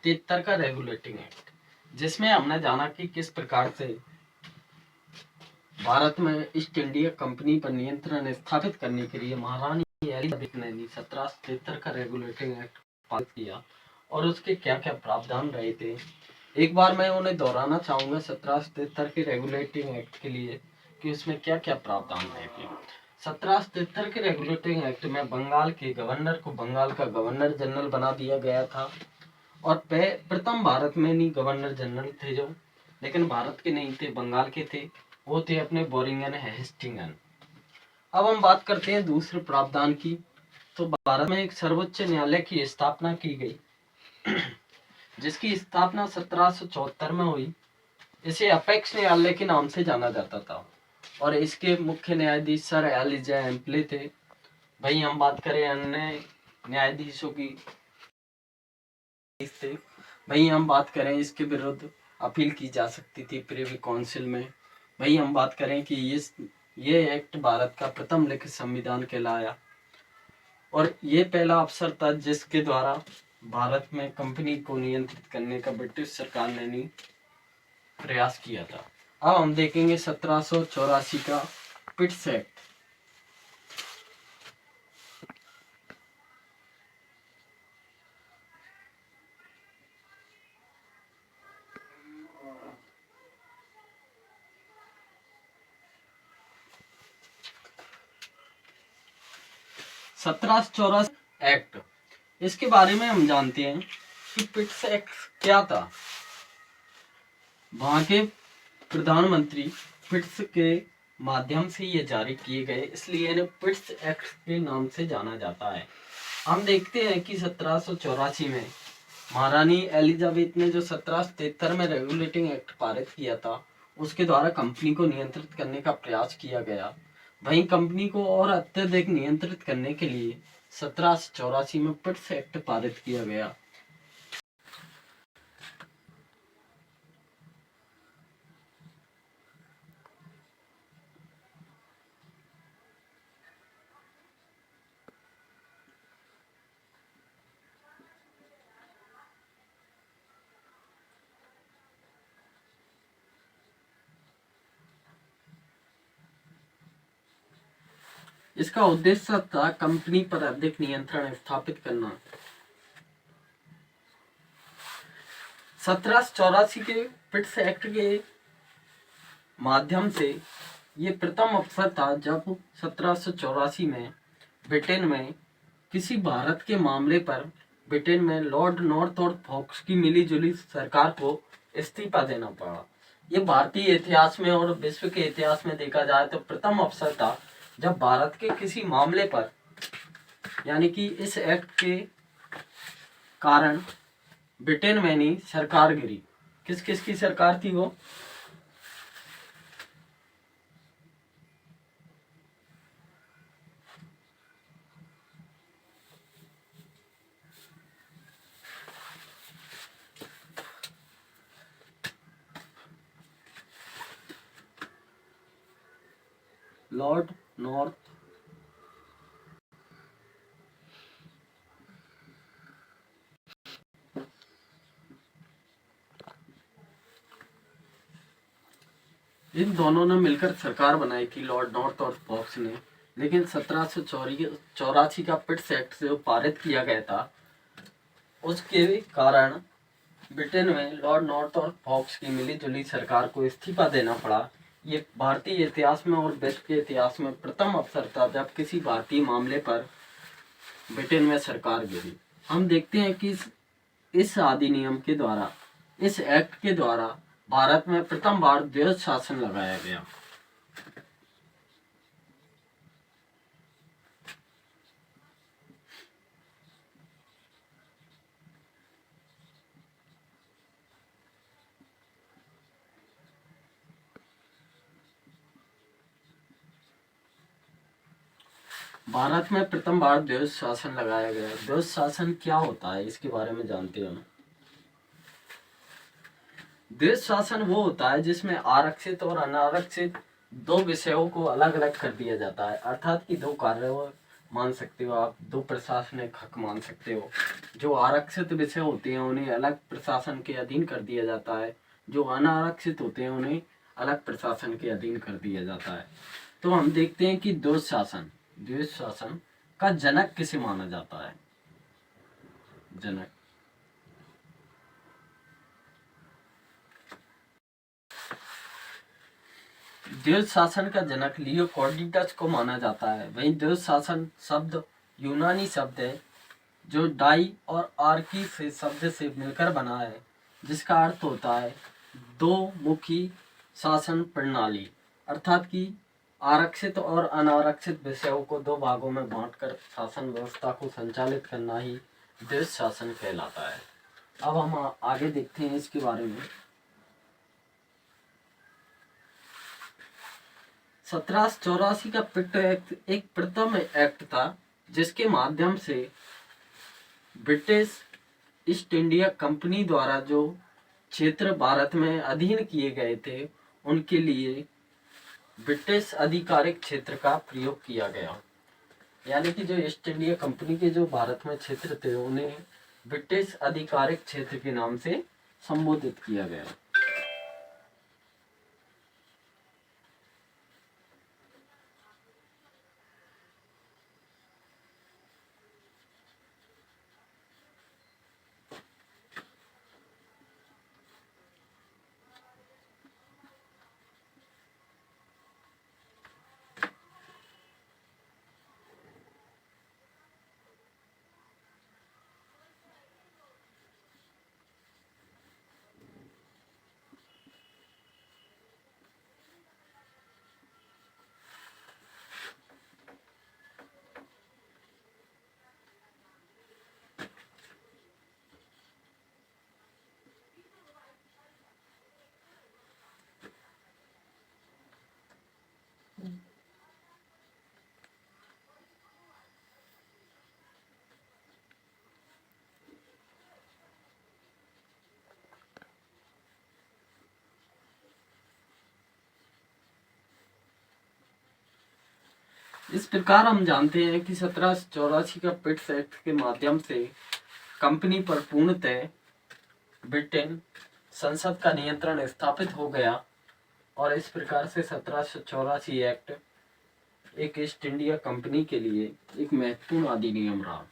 73 का regulating act, जिसमें हमने जाना कि किस प्रकार से भारत में ईस्ट इंडिया कंपनी पर नियंत्रण स्थापित करने के लिए महारानी एलिजाबेथ ने 1773 का रेगुलेटिंग एक्ट पारित किया और उसके क्या क्या प्रावधान रहे थे। एक बार मैं उन्हें दोहराना चाहूंगा 1773 के रेगुलेटिंग एक्ट के लिए कि उसमें क्या क्या प्रावधान रहे थे। 1773 के रेगुलेटिंग एक्ट में बंगाल के गवर्नर को बंगाल का गवर्नर जनरल बना दिया गया था और प्रथम भारत में नहीं गवर्नर जनरल थे जो, लेकिन भारत के नहीं थे, बंगाल के थे, वो थे अपने बोरिंगन हेस्टिंगन। अब हम बात करते हैं दूसरे प्रावधान की। तो भारत में एक सर्वोच्च न्यायालय की स्थापना की गई जिसकी स्थापना 1774 में हुई। इसे अपेक्स न्यायालय के नाम से जाना जाता था और इसके मुख्य न्यायाधीश सर एलिजा एम्पले थे। भाई हम बात करें अन्य न्यायाधीशों की थे, भाई हम बात करें इसके विरुद्ध अपील की जा सकती थी प्रिवी काउंसिल में। भाई हम बात करें कि ये एक्ट भारत का प्रथम लिखित संविधान कहलाया और ये पहला अवसर था जिसके द्वारा भारत में कंपनी को नियंत्रित करने का ब्रिटिश सरकार ने प्रयास किया था। अब हम देखेंगे 1784 का पिट्स एक्ट। एक्ट, इसके बारे में हम जानते हैं कि पिट्स एक्ट क्या था। वहां के प्रधानमंत्री पिट्स के माध्यम से ये जारी किए गए, इसलिए इन्हें पिट्स एक्ट के नाम से जाना जाता है। हम देखते हैं कि 1784 में महारानी एलिजाबेथ ने जो 1773 में रेगुलेटिंग एक्ट पारित किया था उसके द्वारा कंपनी को नियंत्रित करने का प्रयास किया गया। वहीं कंपनी को और अत्यधिक नियंत्रित करने के लिए 1784 में पिट्स एक्ट पारित किया गया। इसका उद्देश्य था कंपनी पर अधिक नियंत्रण स्थापित करना। 1784 के पिट्स एक्ट के माध्यम से ये प्रथम अवसर था जब 1784 में ब्रिटेन में किसी भारत के मामले पर ब्रिटेन में लॉर्ड नॉर्थ और फॉक्स की मिलीजुली सरकार को इस्तीफा देना पड़ा। ये भारतीय इतिहास में और विश्व के इतिहास में देखा जाए तो प्रथम अवसर था जब भारत के किसी मामले पर, यानी कि इस एक्ट के कारण ब्रिटेन में नहीं सरकार गिरी। किस किस की सरकार थी वो? लॉर्ड नॉर्थ इन दोनों ने मिलकर सरकार बनाई थी, लॉर्ड नॉर्थ और फॉक्स ने। लेकिन 1784 का पिट्स एक्ट जो पारित किया गया था उसके कारण ब्रिटेन में लॉर्ड नॉर्थ और फॉक्स की मिलीजुली सरकार को इस्तीफा देना पड़ा। ये भारतीय इतिहास में और विश्व के इतिहास में प्रथम अवसर था जब किसी भारतीय मामले पर ब्रिटेन में सरकार गिरी। हम देखते हैं कि इस अधिनियम के द्वारा, इस एक्ट के द्वारा भारत में प्रथम बार द्वैध शासन लगाया गया। भारत में प्रथम बार द्वैध शासन लगाया गया। द्वैध शासन क्या होता है इसके बारे में जानते हो? द्वैध शासन वो होता है जिसमें आरक्षित और अनारक्षित दो विषयों को अलग अलग कर दिया जाता है, अर्थात कि दो कार्यों मान सकते हो आप, दो प्रशासनिक हक मान सकते हो। जो आरक्षित विषय होते हैं उन्हें अलग प्रशासन के अधीन कर दिया जाता है, जो अनारक्षित होते हैं उन्हें अलग प्रशासन के अधीन कर दिया जाता है। तो हम देखते हैं कि द्वैध शासन का जनक किसे माना जाता है? जनक द्वैध शासन का जनक लियो कॉर्डिटस को माना जाता है। वहीं द्वैध शासन शब्द यूनानी शब्द है जो डाई और आर्की से शब्द से मिलकर बना है, जिसका अर्थ होता है दो मुखी शासन प्रणाली, अर्थात कि आरक्षित और अनारक्षित विषयों को दो भागों में बांटकर शासन व्यवस्था को संचालित करना ही द्वैध शासन कहलाता है। अब हम आगे देखते हैं इसके बारे में। 1784 का पिट एक्ट एक प्रथम एक्ट था जिसके माध्यम से ब्रिटिश ईस्ट इंडिया कंपनी द्वारा जो क्षेत्र भारत में अधीन किए गए थे उनके लिए ब्रिटिश आधिकारिक क्षेत्र का प्रयोग किया गया। यानी कि जो ईस्ट इंडिया कंपनी के जो भारत में क्षेत्र थे उन्हें ब्रिटिश आधिकारिक क्षेत्र के नाम से संबोधित किया गया। इस प्रकार हम जानते हैं कि 1784 का पिट्स एक्ट के माध्यम से कंपनी पर पूर्णतः ब्रिटेन संसद का नियंत्रण स्थापित हो गया और इस प्रकार से 1784 एक्ट एक ईस्ट इंडिया कंपनी के लिए एक महत्वपूर्ण अधिनियम रहा।